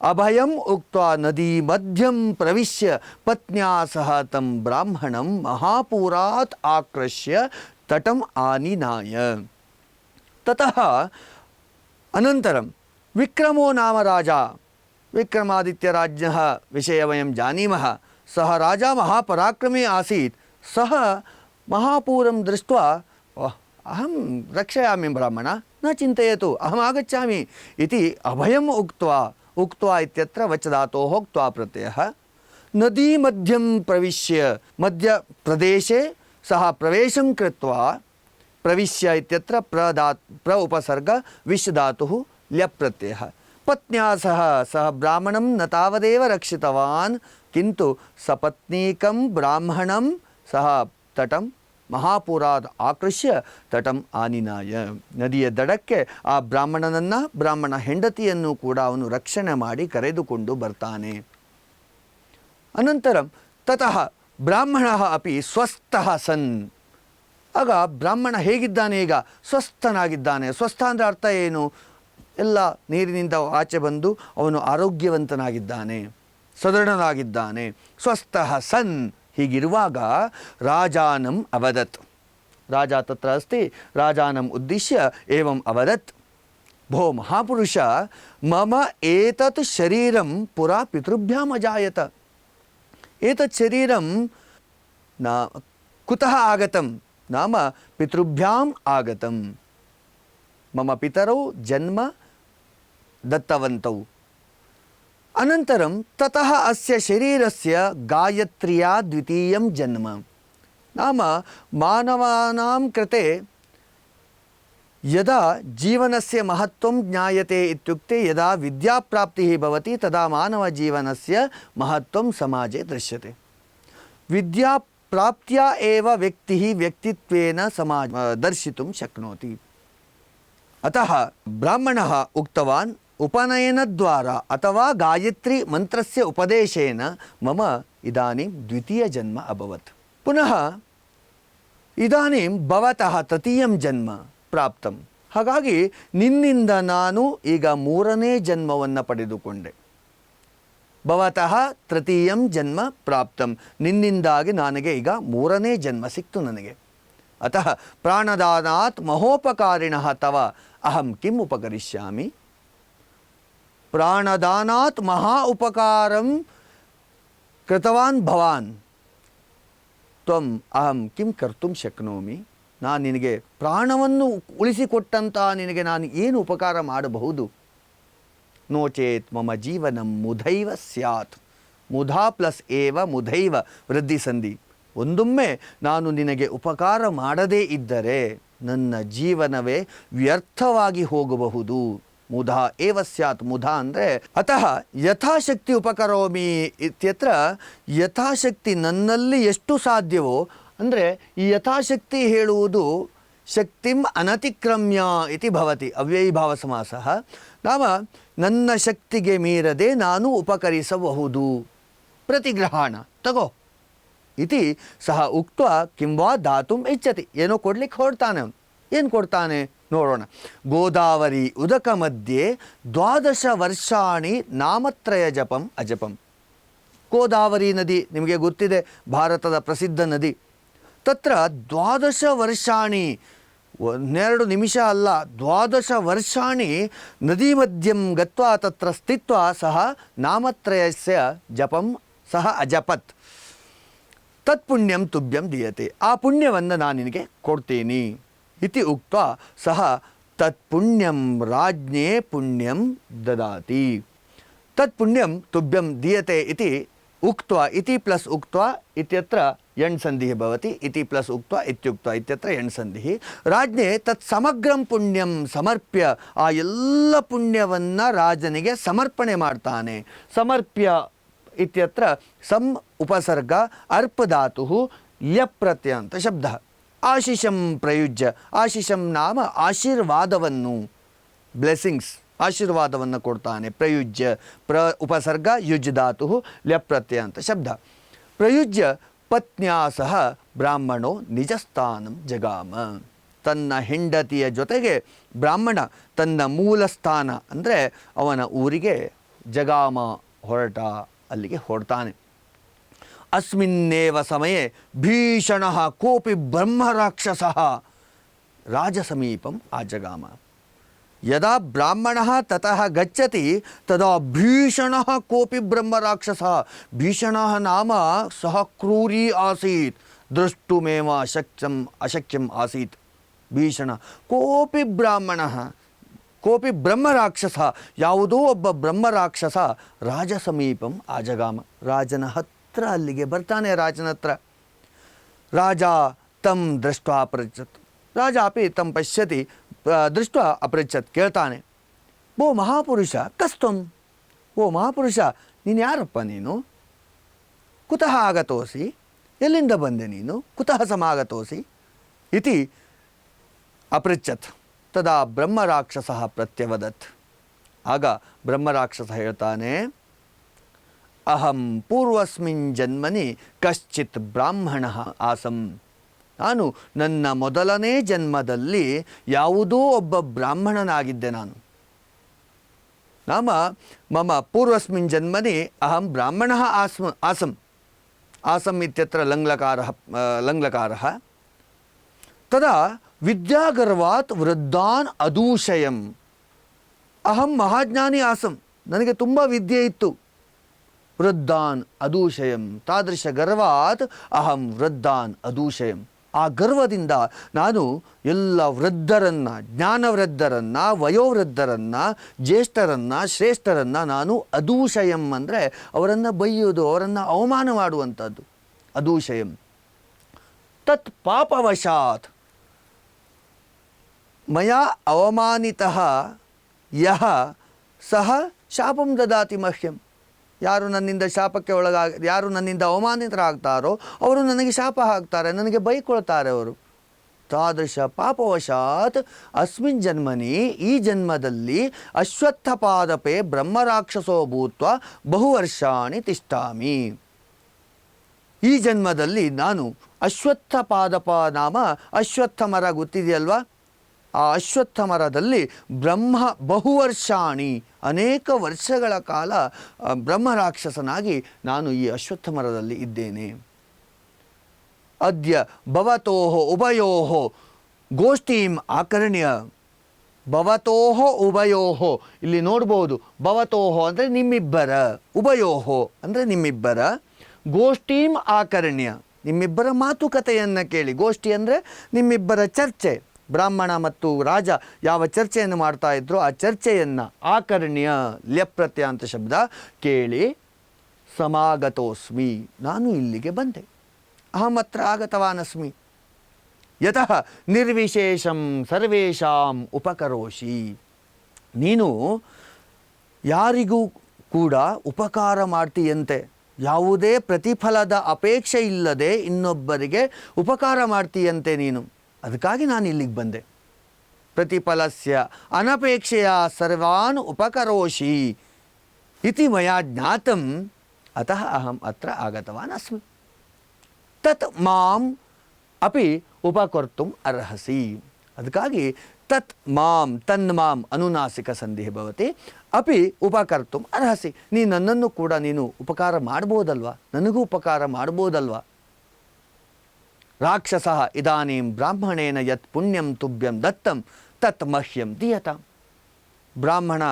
ಅಭಯಂ ಉಕ್ತ್ವಾ ನದೀ ಮಧ್ಯಂ ಪ್ರವಿಶ್ಯ ಪತ್ನ್ಯಾ ಸಹ ತಂ ಬ್ರಾಹ್ಮಣಂ ಮಹಾಪೂರಾತ್ ಆಕ್ರಶ್ಯ ತಟಂ ಆನಿನಾಯ. ತತಃ ಅನಂತರಂ ವಿಕ್ರಮೋ ನಾಮ ರಾಜ, ವಿಕ್ರಮಾದಿತ್ಯರಾಜ್ಞಃ ವಿಷಯ ವಯಂ ಜಾनीमः. ಸಹ ರಾಜ ಮಹಾಪರಾಕ್ರಮೇ ಆಸೀತ್. ಸಹ ಮಹಾಪೂರಂ ದೃಷ್ಟ್ವಾ ಅಹಂ ರಕ್ಷಯಾಮಿ ಬ್ರಾಹ್ಮಣ ನ ಚಿಂತಯತು ಅಹಂ ಆಗಚ್ಚಾಮಿ ಇತಿ ಅಭಯಂ ಉಕ್ತ್ವಾ. ಉಕ್ತ್ವಾ ಇತ್ಯತ್ರ ವಚಧಾತೋಃ ಉಕ್ತ್ವಾ ಪ್ರತ್ಯಯಃ. ನದೀ ಮಧ್ಯಂ ಪ್ರವಿಶ್ಯ, ಮಧ್ಯ ಪ್ರದೇಶೆ ಸಹ ಪ್ರವೇಶಂ ಕೃತ್ವಾ. ಪ್ರವಿಶ್ಯ ಇತ್ಯತ್ರ ಪ್ರ ಉಪಸರ್ಗ ವಿಶ್ ಧಾತುಃ ಲ್ಯಪ್ ಪ್ರತ್ಯಯಃ. ಪತ್ನ್ಯಾ ಸಹ ಬ್ರಾಹ್ಮಣಂ ನ ತಾವದೇವ ರಕ್ಷಿತವಾನ್ ಕಿಂತು ಸಪತ್ನೀಕಂ ಬ್ರಾಹ್ಮಣಂ ಸಹ ತಟಂ ಮಹಾಪುರಾದ ಆಕೃಷ್ಯ ತಟಂ ಆನಿನಾಯ. ನದಿಯ ದಡಕ್ಕೆ ಆ ಬ್ರಾಹ್ಮಣನನ್ನು, ಬ್ರಾಹ್ಮಣ ಹೆಂಡತಿಯನ್ನು ಕೂಡ ಅವನು ರಕ್ಷಣೆ ಮಾಡಿ ಕರೆದುಕೊಂಡು ಬರ್ತಾನೆ. ಅನಂತರಂ ತತಃ ಬ್ರಾಹ್ಮಣ ಅಪಿ ಸ್ವಸ್ಥಃ ಸನ್. ಆಗ ಬ್ರಾಹ್ಮಣ ಹೇಗಿದ್ದಾನೆ? ಈಗ ಸ್ವಸ್ಥನಾಗಿದ್ದಾನೆ. ಸ್ವಸ್ಥ ಅಂದರೆ ಅರ್ಥ ಏನು? ಎಲ್ಲ ನೀರಿನಿಂದ ಆಚೆ ಬಂದು ಅವನು ಆರೋಗ್ಯವಂತನಾಗಿದ್ದಾನೆ, ಸದೃಢನಾಗಿದ್ದಾನೆ. ಸ್ವಸ್ಥಃ ಸನ್. ಹೀಗಿರುವಾಗ ರಾಜಾನಂ ಅವದತ್. ರಾಜ ತತ್ರ ಅಸ್ತಿ. ರಾಜಾನಂ ಉದ್ದೇಶ್ಯ ಏವಂ ಅವದತ್, ಭೋ ಮಹಾಪುರುಷ, ಮಮ ಏತತ್ ಶರೀರಂ ಪುರಾ ಪಿತೃಭ್ಯಾಮ್ ಅಜಾಯತ. ಏತತ್ ಶರೀರಂ ಕುತಃ ಆಗತಂ ನಾಮ ಪಿತೃಭ್ಯಾಮ್ ಆಗತಂ. ಮಮ ಪಿತರೌ ಜನ್ಮ ದತ್ತವಂತೌ. ಅನಂತರಂ ತತಃ ಅಸ್ಯ ಶರೀರಸ್ಯ ಗಾಯತ್ರ್ಯಾ ದ್ವಿತೀಯಂ ಜನ್ಮ. ನಾಮ ಮಾನವಾನಾಂ ಕೃತೆ ಯದಾ ಜೀವನಸ್ಯ ಮಹತ್ವಂ ಜ್ಞಾಯತೆ ಇತ್ಯುಕ್ತೆ ಯದಾ ವಿದ್ಯಾಪ್ರಾಪ್ತಿಃ ಭವತಿ ತದಾ ಮಾನವ ಜೀವನಸ್ಯ ಮಹತ್ವಂ ಸಮಾಜೆ ದೃಶ್ಯತೆ. ವಿದ್ಯಾಪ್ರಾಪ್ತ್ಯಾ ಏವ ವ್ಯಕ್ತಿಃ ವ್ಯಕ್ತಿತ್ವೇನ ಸಮಾಜ ದರ್ಶಿತುಂ ಶಕ್ನೋತಿ. ಅತಃ ಬ್ರಾಹ್ಮಣಃ ಉಕ್ತವಾನ್ ಉಪನಯನದ್ವಾರ ಅಥವಾ ಗಾಯತ್ರಿ ಮಂತ್ರಸ್ಯ ಉಪದೇಶೇನ ಮಮ ಇದಾನಿಂ ದ್ವಿತೀಯ ಜನ್ಮ ಅಭವತ್. ಪುನಃ ಇದಾನಿಂ ಭವತಃ ತೃತೀಯಂ ಜನ್ಮ ಪ್ರಾಪ್ತಂ. ಹಾಗಾಗಿ ನಿನ್ನಿಂದ ನಾನು ಈಗ ಮೂರನೇ ಜನ್ಮವನ್ನು ಪಡೆದುಕೊಂಡೆ. ಭವತಃ ತೃತೀಯಂ ಜನ್ಮ ಪ್ರಾಪ್ತಂ. ನಿನ್ನಿಂದಾಗಿ ನನಗೆ ಈಗ ಮೂರನೇ ಜನ್ಮ ಸಿಕ್ತು ನನಗೆ. ಅತಃ ಪ್ರಾಣದಾನಾತ್ ಮಹೋಪಕಾರಿಣಃ ತವ ಅಹಂ ಕಿಂ ಉಪಕರಿಷ್ಯಾಮಿ. ಪ್ರಾಣದಾನಾತ್ ಮಹಾ ಉಪಕಾರಂ ಕೃತವಾನ್ ಭವಾನ್ ತ್ವಂ ಅಹಂ ಕಿಂ ಕರ್ತುಂ ಶಕ್ನೋಮಿ. ನಾನು ನಿನಗೆ ಪ್ರಾಣವನ್ನು ಉಳಿಸಿಕೊಟ್ಟಂಥ ನಿನಗೆ ನಾನು ಏನು ಉಪಕಾರ ಮಾಡಬಹುದು? ನೋ ಚೇತ್ ಮಮ ಜೀವನಂ ಮುಧೈವ ಸ್ಯಾತ್. ಮುಧಾ ಪ್ಲಸ್ ಏವ ಮುಧೈವ ವೃದ್ಧಿ ಸಂಧಿ. ಒಂದೊಮ್ಮೆ ನಾನು ನಿನಗೆ ಉಪಕಾರ ಮಾಡದೇ ಇದ್ದರೆ ನನ್ನ ಜೀವನವೇ ವ್ಯರ್ಥವಾಗಿ ಹೋಗಬಹುದು. ಮುಧಾ ಏವ ಸ್ಯಾತ್. ಮುಧಾ ಅಂದರೆ ಅತಃ ಯಥಾಶಕ್ತಿ ಉಪಕರೋಮಿ ಇತ್ಯತ್ರ ಯಥಾಶಕ್ತಿ ನನ್ನಲ್ಲಿ ಎಷ್ಟು ಸಾಧ್ಯವೋ, ಅಂದರೆ ಈ ಯಥಾಶಕ್ತಿ ಹೇಳುವುದು ಶಕ್ತಿಂ ಅನತಿಕ್ರಮ್ಯ ಇತಿ ಭವತಿ ಅವ್ಯಯೀಭಾವ ಸಮಾಸಃ. ನಾಮ ನನ್ನ ಶಕ್ತಿಗೆ ಮೀರದೆ ನಾನು ಉಪಕರಿಸಬಹುದು. ಪ್ರತಿಗ್ರಹಣ ತಗೋ ಇತಿ ಸಹ ಉಕ್ತ ಕಿಂವಾ ದಾತುಂ ಇಚ್ಛತಿ. ಏನೋ ಕೊಡ್ಲಿಕ್ಕೆ ಹೊರಡ್ತಾನೆ ಅವನು. ಏನು ಕೊಡ್ತಾನೆ ನೋಡೋಣ. ಗೋದಾವರಿ ಉದಕ ಮಧ್ಯೆ 12 ವರ್ಷಾಣಿ ನಾಮತ್ರಯ ಜಪಂ ಅಜಪಂ. ಗೋದಾವರಿ ನದಿ ನಿಮಗೆ ಗೊತ್ತಿದೆ, ಭಾರತದ ಪ್ರಸಿದ್ಧ ನದಿ. ತತ್ರ 12 ವರ್ಷಾಣಿ, 12 ನಿಮಿಷ ಅಲ್ಲ, 12 ವರ್ಷಾಣಿ ನದಿ ಮಧ್ಯಂ ಗತ್ವಾ ತತ್ರ ಸ್ಥಿತ್ವಾ ಸಹ ನಾಮತ್ರಯಸ್ಯ ಜಪಂ ಸಹ ಅಜಪತ್. ತತ್ಪುಣ್ಯಂ ತುಭ್ಯಂ ದೀಯತೆ. ಆ ಪುಣ್ಯವನ್ನು ನಾನು ನಿನಗೆ ಕೊಡ್ತೀನಿ ಇತಿ ಉಕ್ತ ಸಹ ತತ್ಪುಣ್ಯಂ ರಾಜ್ಞೇ ಪುಣ್ಯಂ ದದಾತಿ. ತತ್ಪುಣ್ಯಂ ತುಭ್ಯಂ ದೀಯತೆ ಇತಿ ಉಕ್ತ ಇತಿ ಪ್ಲಸ್ ಉಕ್ತ ಇತ್ಯತ್ರ ಎಣ್ ಸಂಧಿಃ ಭವತಿ. ಇತಿ ಪ್ಲಸ್ ಉಕ್ತ ಇತ್ಯುಕ್ತ ಇತ್ಯತ್ರ ಎಣ್ ಸಂಧಿಃ. ರಾಜ್ಞೆ ತತ್ ಸಮಗ್ರಂ ಪುಣ್ಯಂ ಸಮರ್ಪ್ಯ. ಆ ಎಲ್ಲ ಪುಣ್ಯವನ್ನು ರಾಜನಿಗೆ ಸಮರ್ಪಣೆ ಮಾಡ್ತಾನೆ. ಸಮರ್ಪ್ಯ ಇತ್ಯತ್ರ ಸಂ ಉಪಸರ್ಗ ಅರ್ಪಧಾತು ಲ್ಯಪ್ರತ್ಯಯ ಅಂತ ಶಬ್ದ. ಆಶಿಷಂ ಪ್ರಯುಜ್ಯ. ಆಶಿಷಂ ನಾಮ ಆಶೀರ್ವಾದವನ್ನು, ಬ್ಲೆಸ್ಸಿಂಗ್ಸ್, ಆಶೀರ್ವಾದವನ್ನು ಕೊಡ್ತಾನೆ. ಪ್ರಯುಜ್ಯ ಉಪಸರ್ಗ ಯುಜ್ ಧಾತು ಲ್ಯಪ್ರತ್ಯಯ ಅಂತ ಶಬ್ದ. ಪ್ರಯುಜ್ಯ ಪತ್ನ್ಯಾ ಸಹ ಬ್ರಾಹ್ಮಣೋ ನಿಜಸ್ಥಾನಂ ಜಗಾಮ. ತನ್ನ ಹೆಂಡತಿಯ ಜೊತೆಗೆ ಬ್ರಾಹ್ಮಣ ತನ್ನ ಮೂಲ ಸ್ಥಾನ ಅಂದರೆ ಅವನ ಊರಿಗೆ ಜಗಾಮ ಹೊರಟ, ಅಲ್ಲಿಗೆ ಹೊರಡ್ತಾನೆ. ಅಸ್ಮಿನ್ನೇವ ಸಮಯೇ ಭೀಷಣಃ ಕೋಪಿ ಬ್ರಹ್ಮರಾಕ್ಷಸಃ ರಾಜಸಮೀಪಂ ಆಜಗಾಮ. ಯದಾ ಬ್ರಾಹ್ಮಣಃ ತತಃ ಗಚ್ಚತಿ ತದಾ ಭೀಷಣಃ ಕೋಪಿ ಬ್ರಹ್ಮರಾಕ್ಷಸಃ. ಭೀಷಣಃ ನಾಮ ಸಹ ಕ್ರೂರಿ ಆಸೀತ್, ದೃಷ್ಟುಮೇವ ಅಶಕ್ಯಂ ಆಸೀತ್. ಭೀಷಣ ಕೋಪಿ ಬ್ರಾಹ್ಮಣಃ ಕೋಪಿ ಬ್ರಹ್ಮರಾಕ್ಷಸ. ಯಾವುದೋ ಒಬ್ಬ ಬ್ರಹ್ಮರಾಕ್ಷಸ ರಾಜ ಸಮೀಪಂ ಆಜಗಾಮ. ರಾಜನ ಹತ್ರ ಅಲ್ಲಿಗೆ ಬರ್ತಾನೆ. ರಾಜನ ಹತ್ರ ರಾಜ ತಂ ದೃಷ್ಟ ಅಪೃಚ್ಛತ್. ರಾಜ ಅಪಿ ತಂ ಪಶ್ಯತಿ ದೃಷ್ಟ ಅಪೃಚ್ಛತ್. ಕೇಳ್ತಾನೆ, ಓ ಮಹಾಪುರುಷ ಕಸ್ತಂ. ಓ ಮಹಾಪುರುಷ ನೀನು ಯಾರಪ್ಪ? ನೀನು ಕುತಃ ಆಗತೋಸಿ? ಎಲ್ಲಿಂದ ಬಂದೆ ನೀನು? ಕುತಃ ಸಮಾಗತೋಸಿ? ಇತಿ ಅಪೃಚ್ಛತ್. ತದಾ ಬ್ರಹ್ಮರಾಕ್ಷಸಃ ಪ್ರತ್ಯವದತ್. ಆಗ ಬ್ರಹ್ಮರಾಕ್ಷಸ ಹೇಳ್ತಾನೆ, ಅಹಂ ಪೂರ್ವಸ್ಮಿನ್ ಜನ್ಮನಿ ಕಶ್ಚಿತ್ ಬ್ರಾಹ್ಮಣ ಆಸಂ. ನಾನು ನನ್ನ ಮೊದಲನೇ ಜನ್ಮದಲ್ಲಿ ಯಾವುದೋ ಒಬ್ಬ ಬ್ರಾಹ್ಮಣನಾಗಿದ್ದೆ. ನಾನು ಮಮ ಪೂರ್ವಸ್ಮಿನ್ ಜನ್ಮನಿ ಅಹಂ ಬ್ರಾಹ್ಮಣ ಆಸಂ. ಆಸಂ ಇತ್ಯತ್ರ ಲಂಗ್ಲಕಾರಃ. ತದಾ ವಿದ್ಯಾಗರ್ವಾತ್ ವೃದ್ಧಾನ್ ಅದೂಷಯಂ. ಅಹಂ ಮಹಾಜ್ಞಾನಿ ಆಸಂ, ನನಗೆ ತುಂಬ ವಿದ್ಯೆ ಇತ್ತು. ವೃದ್ಧಾನ್ ಅದೂಷಯಂ ತಾದೃಶ ಗರ್ವಾತ್ ಅಹಂ ವೃದ್ಧಾನ್ ಅದೂಷಯಂ. ಆ ಗರ್ವದಿಂದ ನಾನು ಎಲ್ಲ ವೃದ್ಧರನ್ನು, ಜ್ಞಾನವೃದ್ಧರನ್ನು, ವಯೋವೃದ್ಧರನ್ನು, ಜ್ಯೇಷ್ಠರನ್ನು, ಶ್ರೇಷ್ಠರನ್ನು ನಾನು ಅದೂಷಯಂ ಅಂದರೆ ಅವರನ್ನು ಬೈಯೋದು, ಅವರನ್ನು ಅವಮಾನ ಮಾಡುವಂಥದ್ದು ಅದೂಷಯಂ. ತತ್ ಪಾಪವಶಾತ್ ಮಯಾ ಅವಮಾನಿತಃ ಯಹ ಸಹ ಶಾಪಂ ದದಾತಿ ಮಹ್ಯಂ. ಯಾರು ನನ್ನಿಂದ ಶಾಪಕ್ಕೆ ಯಾರು ನನ್ನಿಂದ ಅವಮಾನಿತರಾಗ್ತಾರೋ ಅವರು ನನಗೆ ಶಾಪ ಹಾಕ್ತಾರೆ, ನನಗೆ ಬೈಕೊಳ್ತಾರೆ ಅವರು. ತಾದೃಶ ಪಾಪವಶಾತ್ ಅಸ್ಮಿನ್ ಜನ್ಮನಿ, ಈ ಜನ್ಮದಲ್ಲಿ ಅಶ್ವತ್ಥಪಾದಪೇ ಬ್ರಹ್ಮರಾಕ್ಷಸೋ ಭೂತ್ವ ಬಹುವರ್ಷಾಣಿ ತಿಷ್ಠಾಮಿ. ಈ ಜನ್ಮದಲ್ಲಿ ನಾನು ಅಶ್ವತ್ಥಪಾದಪ ನಾಮ ಅಶ್ವತ್ಥ ಮರ ಗೊತ್ತಿದೆಯಲ್ವಾ, ಆ ಅಶ್ವತ್ಥ ಮರದಲ್ಲಿ ಬಹುವರ್ಷಾಣಿ ಅನೇಕ ವರ್ಷಗಳ ಕಾಲ ಬ್ರಹ್ಮರಾಕ್ಷಸನಾಗಿ ನಾನು ಈ ಅಶ್ವತ್ಥ ಮರದಲ್ಲಿ ಇದ್ದೇನೆ. ಅದ್ಯ ಭವತೋಃ ಉಭಯೋಃ ಗೋಷ್ಠೀಂ ಆಕರ್ಣ್ಯ. ಭವತೋಃ ಉಭಯೋಃ, ಇಲ್ಲಿ ನೋಡ್ಬೋದು, ಭವತೋಃ ಅಂದರೆ ನಿಮ್ಮಿಬ್ಬರ, ಉಭಯೋಃ ಅಂದರೆ ನಿಮ್ಮಿಬ್ಬರ, ಗೋಷ್ಠೀಂ ಆಕರ್ಣ್ಯ ನಿಮ್ಮಿಬ್ಬರ ಮಾತುಕತೆಯನ್ನು ಕೇಳಿ. ಗೋಷ್ಠಿ ಅಂದರೆ ನಿಮ್ಮಿಬ್ಬರ ಚರ್ಚೆ. ಬ್ರಾಹ್ಮಣ ಮತ್ತು ರಾಜ ಯಾವ ಚರ್ಚೆಯನ್ನು ಮಾಡ್ತಾ ಇದ್ರು ಆ ಚರ್ಚೆಯನ್ನು ಆಕರ್ಣ್ಯ, ಲ್ಯಪ್ರತ್ಯ ಅಂತ ಶಬ್ದ, ಕೇಳಿ ಸಮಾಗತೋಸ್ಮಿ, ನಾನು ಇಲ್ಲಿಗೆ ಬಂದೆ. ಅಹಮತ್ರ ಆಗತವಾನಸ್ಮಿ. ಯತಃ ನಿರ್ವಿಶೇಷಂ ಸರ್ವೇಷಾಂ ಉಪಕರೋಷಿ. ನೀನು ಯಾರಿಗೂ ಕೂಡ ಉಪಕಾರ ಮಾಡ್ತೀಯಂತೆ, ಯಾವುದೇ ಪ್ರತಿಫಲದ ಅಪೇಕ್ಷೆ ಇಲ್ಲದೆ ಇನ್ನೊಬ್ಬರಿಗೆ ಉಪಕಾರ ಮಾಡ್ತೀಯಂತೆ ನೀನು. ಅದಕ್ಕಾಗಿ ನಾನು ಇಲ್ಲಿಗೆ ಬಂದೆ. ಪ್ರತಿಫಲಸ್ಯ ಅನಪೇಕ್ಷೆಯ ಸರ್ವಾನ್ ಉಪಕರೋಷಿ ಇತಿ ಮಯಾ ಜ್ಞಾತಂ ಅತಃ ಅಹಂ ಅತ್ರ ಆಗತವಾನ್ ಅಸ್ಮಿ. ತತ್ ಮಾಂ ಅಪಿ ಉಪಕರ್ತುಂ ಅರ್ಹಸಿ. ಅದಕ್ಕಾಗಿ ತತ್ ಮಾಂ, ತನ್ಮಾಂ ಅನುನಾಸಿಕ ಸಂಧಿ ಭವತಿ, ಅಪಿ ಉಪಕರ್ತುಂ ಅರ್ಹಸಿ. ನೀ ನನ್ನನ್ನು ಕೂಡ ನೀನು ಉಪಕಾರ ಮಾಡ್ಬೋದಲ್ವಾ, ನನಗೂ ಉಪಕಾರ ಮಾಡ್ಬೋದಲ್ವಾ. ರಾಕ್ಷಸ ಇದಾನೀಂ ಬ್ರಾಹ್ಮಣೇನ ಯತ್ ಪುಣ್ಯಂ ತುಭ್ಯಂ ದತ್ತಂ ತತ್ ಮಹ್ಯಂ ದೀಯತಾಂ. ಬ್ರಾಹ್ಮಣ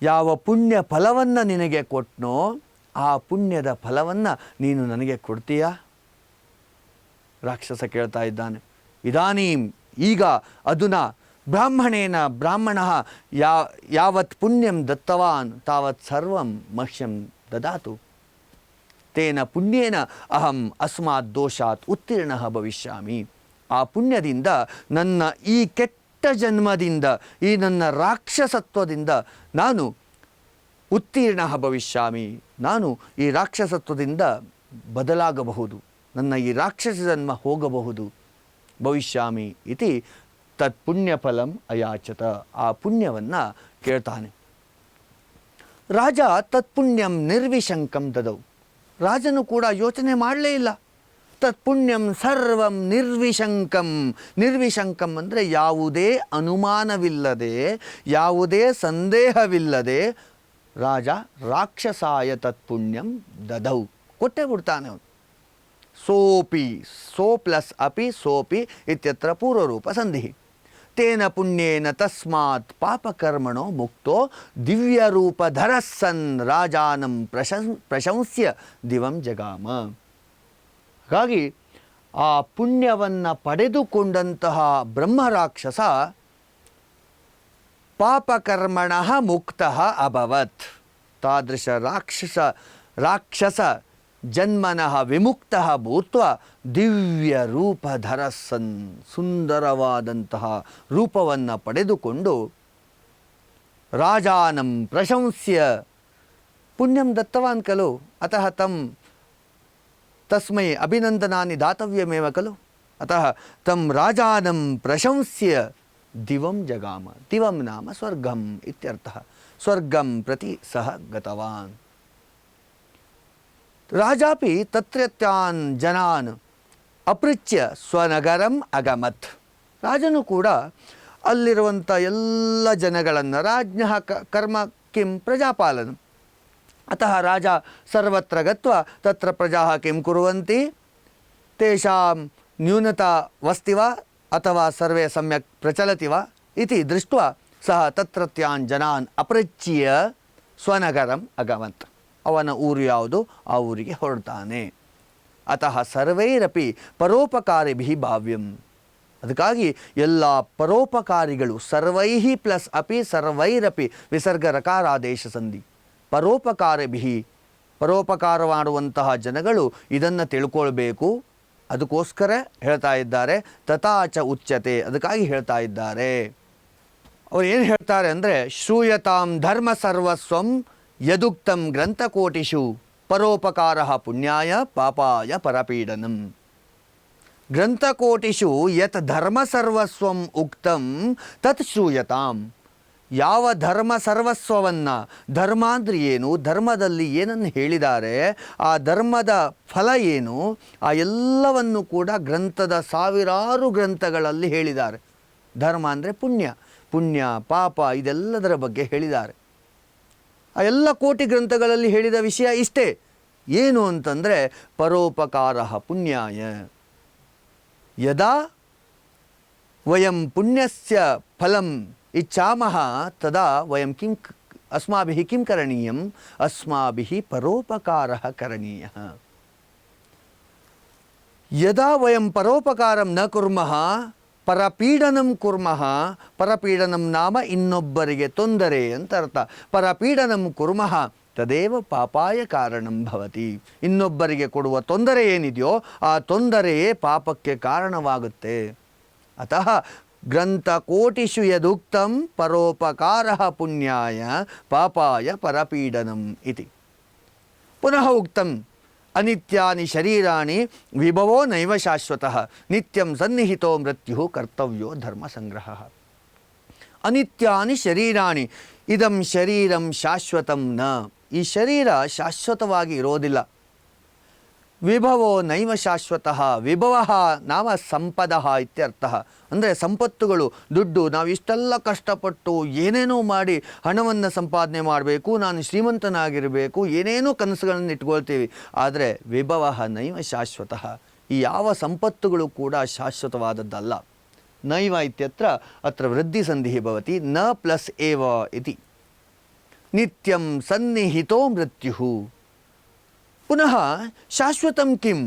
ಯಾವ ಪುಣ್ಯ ಫಲವನ್ನು ನಿನಗೆ ಕೊಟ್ಟನೋ ಆ ಪುಣ್ಯದ ಫಲವನ್ನು ನೀನು ನನಗೆ ಕೊಡ್ತೀಯಾ? ರಾಕ್ಷಸ ಕೇಳ್ತಾ ಇದ್ದಾನೆ. ಇದಾನೀಂ, ಈಗ, ಅಧುನಾ, ಬ್ರಾಹ್ಮಣೇನ ಬ್ರಾಹ್ಮಣ ಯಾವತ್ ಪುಣ್ಯಂ ದತ್ತವಾನ್ ತಾವತ್ ಸರ್ವಂ ಮಹ್ಯಂ ದದಾತು. ತೇನ ಪುಣ್ಯೇನ ಅಹಂ ಅಸ್ಮಾತ್ ದೋಷಾತ್ ಉತ್ತೀರ್ಣ ಭವಿಷ್ಯಾಮಿ. ಆ ಪುಣ್ಯದಿಂದ ನನ್ನ ಈ ಕೆಟ್ಟ ಜನ್ಮದಿಂದ, ಈ ನನ್ನ ರಾಕ್ಷಸತ್ವದಿಂದ ನಾನು ಉತ್ತೀರ್ಣ ಭವಿಷ್ಯಾಮಿ, ನಾನು ಈ ರಾಕ್ಷಸತ್ವದಿಂದ ಬದಲಾಗಬಹುದು, ನನ್ನ ಈ ರಾಕ್ಷಸ ಜನ್ಮ ಹೋಗಬಹುದು. ಭವಿಷ್ಯಾಮಿ ಇತಿ ತತ್ ಪುಣ್ಯಫಲಂ ಅಯಾಚತ. ಆ ಪುಣ್ಯವನ್ನು ಕೇಳ್ತಾನೆ. ರಾಜ ತತ್ಪುಣ್ಯಂ ನಿರ್ವಿಶಂಕಂ ದದೌ. ರಾಜನು ಕೂಡ ಯೋಚನೆ ಮಾಡಲೇ ಇಲ್ಲ. ತತ್ಪುಣ್ಯಂ ಸರ್ವಂ ನಿರ್ವಿಶಂಕಂ. ನಿರ್ವಿಶಂಕಂ ಅಂದರೆ ಯಾವುದೇ ಅನುಮಾನವಿಲ್ಲದೆ, ಯಾವುದೇ ಸಂದೇಹವಿಲ್ಲದೆ ರಾಜ ರಾಕ್ಷಸಾಯ ತತ್ಪುಣ್ಯಂ ದದೌ, ಕೊಟ್ಟೇ ಬಿಡ್ತಾನೆ ಅವನು. ಸೋಪಿ, ಸೋ ಪ್ಲಸ್ ಅಪಿ ಸೋಪಿ ಇತ್ಯತ್ರ ಪೂರ್ವರೂಪ ಸಂಧಿ. ತೇನ ಪುಣ್ಯೇನ ತಸ್ಮಾತ್ ಪಾಪಕರ್ಮಣೋ ಮುಕ್ತೋ ದಿವ್ಯರೂಪಧರಸ್ಸನ್ ರಾಜಾನಂ ಪ್ರಶಂಸ್ಯ ದಿವಂ ಜಗಾಮ. ಹಾಗಾಗಿ ಆ ಪುಣ್ಯವನ್ನು ಪಡೆದುಕೊಂಡಂತಹ ಬ್ರಹ್ಮರಾಕ್ಷಸ ಪಾಪಕರ್ಮಣಃ ಮುಕ್ತಃ ಅಭವತ್. ತಾದೃಶ ರಾಕ್ಷಸ ಜನ್ಮನಃ ವಿಮುಕ್ತಃ ಭೂತ್ವ ದಿವ್ಯ ರೂಪಧರಸ್ಸನ್, ಸುಂದರವಾದಂತಹ ರೂಪವನ್ನು ಪಡೆದುಕೊಂಡು ರಾಜಾನಂ ಪ್ರಶಂಸ್ಯ, ಪುಣ್ಯಂ ದತ್ತವಾನ್ ಖಲು ಅತಃ ತಸ್ಮೈ ಅಭಿನಂದನಾನಿ ದಾತವ್ಯಮೇವ ಖಲು. अतः तं राजानं प्रशंस्य दिवं जगाम. दिवं नाम स्वर्गम् इत्यर्थः. स्वर्गं प्रति सः गतवान्. राजापि तत्रत्यान् जनान् अपृಚ್ಛ್ಯ ಸ್ವನಗರಂ ಅಗಮತ್. ರಾಜನು ಕೂಡ ಅಲ್ಲಿರುವಂಥ ಎಲ್ಲ ಜನಗಳನ್ನು, ರಾಜ್ಞಃ ಕರ್ಮ ಕಿಂ ಪ್ರಜಾಪಾಲನಂ, ಅತಃ ರಾಜ ಸರ್ವತ್ರ ಗತ್ವಾ ತತ್ರ ಪ್ರಜಾಃ ಕಿಂ ಕುರ್ವಂತಿ ತೇಷಾಂ ನ್ಯೂನತಾ ವಸ್ತಿ ವಾ ಅಥವಾ ಸರ್ವೇ ಸಮ್ಯಕ್ ಪ್ರಚಲತಿ ವಾ ಇತಿ ದೃಷ್ಟ್ವಾ ಸಹ ತತ್ರತ್ಯಾನ್ ಜನಾನ್ ಅಪೃಚ್ಛ್ಯ ಸ್ವನಗರಂ ಅಗಮತ್. ಅವನ ಊರು ಯಾವುದು, ಆ ಊರಿಗೆ ಹೊರಡ್ತಾನೆ. ಅತಃ ಸರ್ವೈರಪಿ ಪರೋಪಕಾರಿಭಿಃ ಭಾವ್ಯಂ. ಅದಕ್ಕಾಗಿ ಎಲ್ಲ ಪರೋಪಕಾರಿಗಳು, ಸರ್ವೈಹಿ ಪ್ಲಸ್ ಅಪಿ ಸರ್ವೈರಪಿ ವಿಸರ್ಗ ರಕಾರಾದೇಶ ಸಂಧಿ. ಪರೋಪಕಾರಿಭಿಃ, ಪರೋಪಕಾರ ಮಾಡುವಂತಹ ಜನಗಳು ಇದನ್ನು ತಿಳ್ಕೊಳ್ಬೇಕು. ಅದಕ್ಕೋಸ್ಕರ ಹೇಳ್ತಾ ಇದ್ದಾರೆ. ತಥಾಚ ಉಚ್ಯತೆ, ಅದಕ್ಕಾಗಿ ಹೇಳ್ತಾ ಇದ್ದಾರೆ. ಅವ್ರು ಏನು ಹೇಳ್ತಾರೆ ಅಂದರೆ, ಶ್ರೂಯತಾಂ ಧರ್ಮ ಸರ್ವಸ್ವಂ ಯದುಕ್ತಂ ಗ್ರಂಥಕೋಟಿಷು ಪರೋಪಕಾರ ಪುಣ್ಯಾಯ ಪಾಪಾಯ ಪರಪೀಡನಂ. ಗ್ರಂಥಕೋಟಿಷು ಯತ್ ಧರ್ಮ ಸರ್ವಸ್ವಂ ಉಕ್ತಂ ತತ್ ಶ್ರೂಯತಾಂ. ಯಾವ ಧರ್ಮ ಸರ್ವಸ್ವವನ್ನು, ಧರ್ಮ ಅಂದರೆ ಏನು, ಧರ್ಮದಲ್ಲಿ ಏನನ್ನು ಹೇಳಿದ್ದಾರೆ, ಆ ಧರ್ಮದ ಫಲ ಏನು, ಆ ಎಲ್ಲವನ್ನು ಕೂಡ ಗ್ರಂಥದ ಸಾವಿರಾರು ಗ್ರಂಥಗಳಲ್ಲಿ ಹೇಳಿದ್ದಾರೆ. ಧರ್ಮ ಅಂದರೆ ಪುಣ್ಯ, ಪುಣ್ಯ ಪಾಪ ಇದೆಲ್ಲದರ ಬಗ್ಗೆ ಹೇಳಿದ್ದಾರೆ. ಆ ಎಲ್ಲ ಕೋಟಿ ಗ್ರಂಥಗಳಲ್ಲಿ ಹೇಳಿದ ವಿಷಯ ಇಷ್ಟೇ. ಏನು ಅಂತಂದರೆ ಪರೋಪಕಾರ ಪುಣ್ಯಾಯ. ಯದಾ ವಯಂ ಪುಣ್ಯಸ್ಯ ಫಲಂ ಇಚ್ಛಾಮಃ ತದಾ ವಯಂ ಅಸ್ಮಾಭಿಃ ಕಿಂ ಕರಣೀಯಂ, ಅಸ್ಮಾಭಿಃ ಪರೋಪಕಾರಃ ಕರಣೀಯಃ. ಯದಾ ವಯಂ ಪರೋಪಕಾರಂ ನ ಕುರ್ಮಃ ಪರಪೀಡನಂ ಕುರ್ಮಃ. ಪರಪೀಡನಂ ನಾಮ ಇನ್ನೊಬ್ಬರಿಗೆ ತೊಂದರೆ ಅಂತ ಅರ್ಥ. ಪರಪೀಡನಂ ಕುರ್ಮಃ ತದೇವ ಪಾಪಾಯ ಕಾರಣಂ ಭವತಿ. ಇನ್ನೊಬ್ಬರಿಗೆ ಕೊಡುವ ತೊಂದರೆ ಏನಿದೆಯೋ ಆ ತೊಂದರೆಯೇ ಪಾಪಕ್ಕೆ ಕಾರಣವಾಗುತ್ತೆ. ಅತಃ ಗ್ರಂಥಕೋಟಿಷು ಯದುಕ್ತಂ ಪರೋಪಕಾರಃ ಪುಣ್ಯಾಯ ಪಾಪಾಯ ಪರಪೀಡನಂ ಇತಿ. ಪುನಃ ಉಕ್ತಂ ಅನಿತ್ಯಾನಿ ಶರೀರಾಣಿ ವಿಭವೋ ನೈವ ಶಾಶ್ವತಃ ನಿತ್ಯಂ ಸನ್ನಿಹಿತೋ ಮೃತ್ಯು ಕರ್ತವ್ಯೋ ಧರ್ಮ ಸಂಗ್ರಹ. ಅನಿತ್ಯಾನಿ ಶರೀರಾಣಿ ಇದಂ ಶರೀರಂ ಶಾಶ್ವತಂ ನ. ಈ ಶರೀರ ಶಾಶ್ವತವಾಗಿ ಇರೋದಿಲ್ಲ. ವಿಭವೋ ನೈವ ಶಾಶ್ವತಃ. ವಿಭವ ನಾಮ ಸಂಪದಃ ಇತ್ಯರ್ಥಃ. ಅಂದರೆ ಸಂಪತ್ತುಗಳು, ದುಡ್ಡು, ನಾವು ಇಷ್ಟೆಲ್ಲ ಕಷ್ಟಪಟ್ಟು ಏನೇನೋ ಮಾಡಿ ಹಣವನ್ನು ಸಂಪಾದನೆ ಮಾಡಬೇಕು, ನಾನು ಶ್ರೀಮಂತನಾಗಿರಬೇಕು, ಏನೇನೋ ಕನಸುಗಳನ್ನು ಇಟ್ಕೊಳ್ತೀವಿ. ಆದರೆ ವಿಭವ ನೈವ ಶಾಶ್ವತಃ. ಈ ಯಾವ ಸಂಪತ್ತುಗಳು ಕೂಡ ಶಾಶ್ವತವಾದದ್ದಲ್ಲ. ನೈವ ಇತ್ಯತ್ರ ಅತ್ರ ವೃದ್ಧಿ ಸಂಧಿಃ ಭವತಿ. ನ ಪ್ಲಸ್ ಏವ ಇತಿ. ನಿತ್ಯಂ ಸನ್ನಿಹಿತೋ ಮೃತ್ಯು. ಪುನಃ ಶಾಶ್ವತಂ ಕಿಂ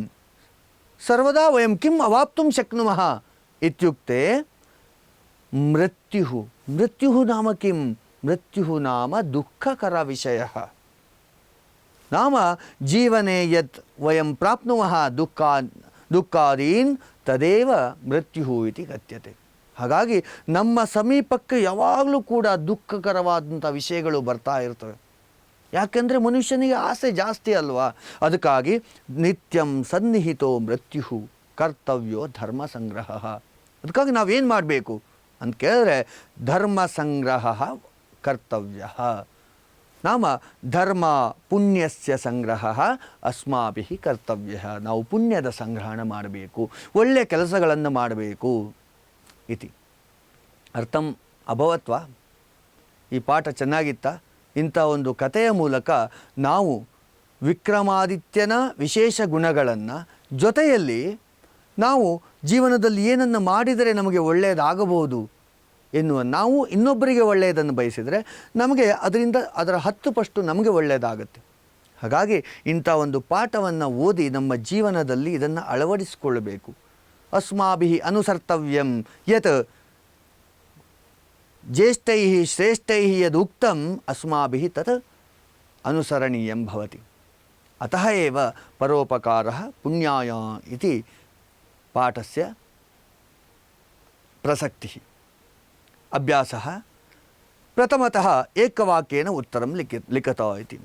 ಸರ್ವದಾ ವಯಂ ಕಿಂ ಅವಾಪ್ತುಂ ಶಕ್ನುಮಃ ಇತ್ಯುಕ್ತೆ ಮೃತ್ಯು. ಮೃತ್ಯು ನಾಮ ಕಿಂ? ಮೃತ್ಯು ನಾಮ ದುಃಖಕರ ವಿಷಯಃ. ನಾಮ ಜೀವನೆ ಯತ್ ವಯಂ ಪ್ರಾಪ್ನುಮಃ ದುಃಖಾದೀನ್ ತದೇವ ಮೃತ್ಯು ಇತಿ ಕಥ್ಯತೆ. ಹಾಗಾಗಿ ನಮ್ಮ ಸಮೀಪಕ್ಕೆ ಯಾವಾಗಲೂ ಕೂಡ ದುಃಖಕರವಾದಂಥ ವಿಷಯಗಳು ಬರ್ತಾ ಇರ್ತವೆ. ಯಾಕೆಂದರೆ ಮನುಷ್ಯನಿಗೆ ಆಸೆ ಜಾಸ್ತಿ ಅಲ್ವಾ. ಅದಕ್ಕಾಗಿ ನಿತ್ಯಂ ಸನ್ನಿಹಿತೋ ಮೃತ್ಯು ಕರ್ತವ್ಯೋ ಧರ್ಮ ಸಂಗ್ರಹ. ಅದಕ್ಕಾಗಿ ನಾವೇನು ಮಾಡಬೇಕು ಅಂತ ಕೇಳಿದ್ರೆ ಧರ್ಮ ಸಂಗ್ರಹ ಕರ್ತವ್ಯ. ನಾಮ ಧರ್ಮ ಪುಣ್ಯಸ್ಯ ಸಂಗ್ರಹ ಅಸ್ಮಾಭಿಃ ಕರ್ತವ್ಯ. ನಾವು ಪುಣ್ಯದ ಸಂಗ್ರಹಣ ಮಾಡಬೇಕು, ಒಳ್ಳೆಯ ಕೆಲಸಗಳನ್ನು ಮಾಡಬೇಕು ಇತಿ. ಅರ್ಥಂ ಅಭವತ್ವಾ? ಈ ಪಾಠ ಚೆನ್ನಾಗಿತ್ತಾ? ಇಂಥ ಒಂದು ಕಥೆಯ ಮೂಲಕ ನಾವು ವಿಕ್ರಮಾದಿತ್ಯನ ವಿಶೇಷ ಗುಣಗಳನ್ನು, ಜೊತೆಯಲ್ಲಿ ನಾವು ಜೀವನದಲ್ಲಿ ಏನನ್ನು ಮಾಡಿದರೆ ನಮಗೆ ಒಳ್ಳೆಯದಾಗಬಹುದು ಎನ್ನುವ, ನಾವು ಇನ್ನೊಬ್ಬರಿಗೆ ಒಳ್ಳೆಯದನ್ನು ಬಯಸಿದರೆ ನಮಗೆ ಅದರ 10 ಪಟ್ಟು ನಮಗೆ ಒಳ್ಳೆಯದಾಗುತ್ತೆ. ಹಾಗಾಗಿ ಇಂಥ ಒಂದು ಪಾಠವನ್ನು ಓದಿ ನಮ್ಮ ಜೀವನದಲ್ಲಿ ಇದನ್ನು ಅಳವಡಿಸಿಕೊಳ್ಳಬೇಕು. ಅಸ್ಮಾಭಿಃ ಅನುಸರ್ತವ್ಯಂ ಯತ್ ಜ್ಯೇಷ್ಠೈಃ ಶ್ರೇಷ್ಠೈಃ ಯದುಕ್ತಂ ಅಸ್ಮಾಭಿಃ ತತ್ ಅನುಸರಣೀಯಂ ಭವತಿ. ಅತಃ ಏವ ಪರೋಪಕಾರಃ ಪುಣ್ಯಾಯ ಇತಿ ಪಾಠಸ್ಯ ಪ್ರಸಕ್ತಿಃ. ಅಭ್ಯಾಸಃ ಪ್ರಥಮತಃ ಏಕವಾಕ್ಯೇನ ಉತ್ತರಂ लिखत इति.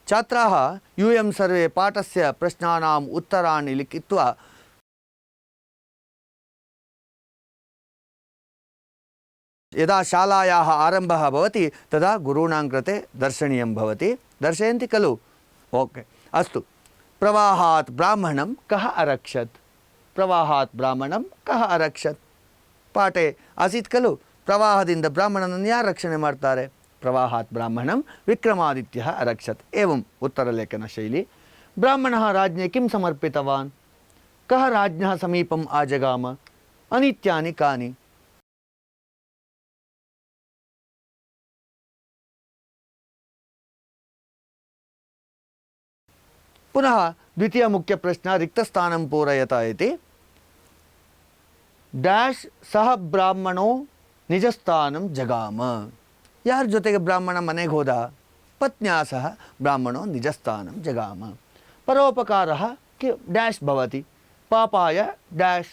छात्राः यूयं सर्वे पाठस्य प्रश्नानाम् उत्तराणि लिखित्वा यदा शालायाः आरम्भः भवति तदा गुरूणां कृते दर्शनीयं भवति। दर्शयन्ति खलु? ओके, अस्तु। प्रवाहात् ब्राह्मणं कः अरक्षत्? प्रवाहात् ब्राह्मणं कः अरक्षत्? ಪಾಠೆ ಆಸೀತ್ ಖಲು? ಪ್ರವಾಹದಿಂದ ಬ್ರಾಹ್ಮಣನನ್ನು ಯಾರು ರಕ್ಷಣೆ ಮಾಡ್ತಾರೆ? ಪ್ರವಾಹಾತ್ ಬ್ರಾಹ್ಮಣಂ ವಿಕ್ರಮಾದಿತ್ಯ ಅರಕ್ಷತ್. ಏವಂ ಉತ್ತರಲೇಖನ ಶೈಲಿ. ಬ್ರಾಹ್ಮಣಃ ರಾಜ್ಞೆ ಕಿಂ ಸಮರ್ಪಿತವಾನ್? ಕಃ ರಾಜ್ಞಃ ಸಮೀಪಂ ಆಜಗಾಮ? ಅನಿತ್ಯಾನಿ ಕಾನಿ? पुनः द्वितीय मुख्य प्रश्न रिक्तस्थानं पूरयत इति। डैश सह ब्राह्मणो निजस्थानं जगाम. यार जोतेगे ब्राह्मण मनेगे होद? पत्न्या सह ब्राह्मणो निजस्थानं जगाम. परोपकारः कि डैश भवति? पापाय डैश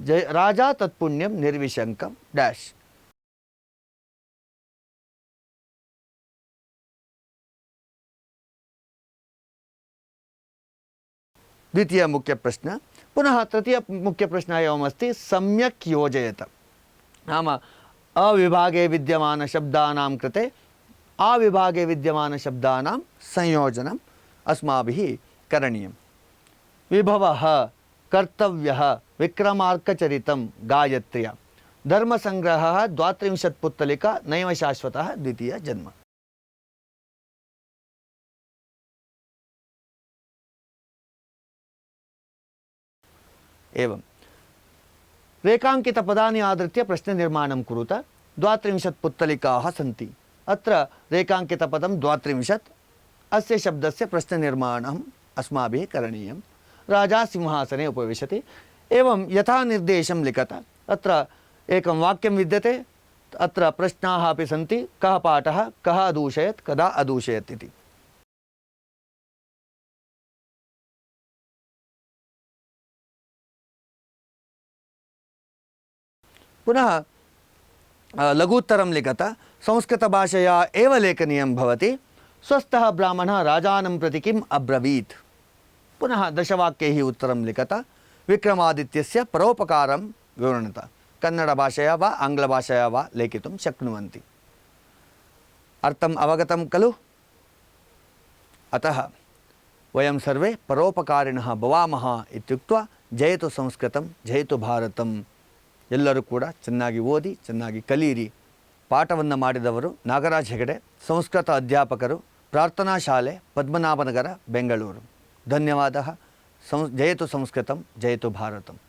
राजा तत्पुण्यं निर्विशंकं डैश. द्वितीय मुख्य प्रश्न. पुनः तृतीय मुख्य प्रश्न एवमस्ति सम्यक् योजयत. नाम अविभागे विद्यमान शब्दानां कृते आविभागे विद्यमान शब्दानां संयोजनम् अस्माभिः करणीयं. विभवः, कर्तव्यः, विक्रमार्कचरितं, गायत्र्या, धर्मसंग्रहः, 32 पुत्तलिका, नैव शाश्वतः द्वितीय जन्म. एवं रेखांकितपदानि आधृत्य प्रश्ननिर्माणं कुरुत. 32 पुत्तलिकाः सन्ति. अत्र रेखांकितपदं 32. अस्य शब्दस्य प्रश्ननिर्माणम् अस्माभिः करणीयं. राजा सिंहासने उपविशति. एवं यथा निर्देशं लिखत. अत्र एकं वाक्यं विद्यते. अत्र प्रश्नाः अपि सन्ति. कः पाठः, कः अदूषयत्, कदा अदूषयत् इति. पुनः लघुत्तरं लिखत. संस्कृतभाषया एव लेखनीयं भवति. स्वस्थः ब्राह्मणः राजानं प्रति किम् अब्रवीत्? पुनः दशवाक्यैः उत्तरं लिखत. विक्रमादित्यस्य परोपकारं विवृणत. कन्नडभाषया वा आङ्ग्लभाषया वा लेखितुं शक्नुवन्ति. अर्थम् अवगतं खलु? अतः वयं सर्वे परोपकारिणः भवामः इत्युक्त्वा जयतु संस्कृतं, जयतु भारतम्. ಎಲ್ಲರೂ ಕೂಡ ಚೆನ್ನಾಗಿ ಓದಿ ಚೆನ್ನಾಗಿ ಕಲಿಯಿರಿ. ಪಾಠವನ್ನು ಮಾಡಿದವರು ನಾಗರಾಜ್ ಹೆಗಡೆ, ಸಂಸ್ಕೃತ ಅಧ್ಯಾಪಕರು, ಪ್ರಾರ್ಥನಾ ಶಾಲೆ, ಪದ್ಮನಾಭನಗರ, ಬೆಂಗಳೂರು. ಧನ್ಯವಾದ. ಜಯತು ಸಂಸ್ಕೃತಂ, ಜಯತು ಭಾರತಂ.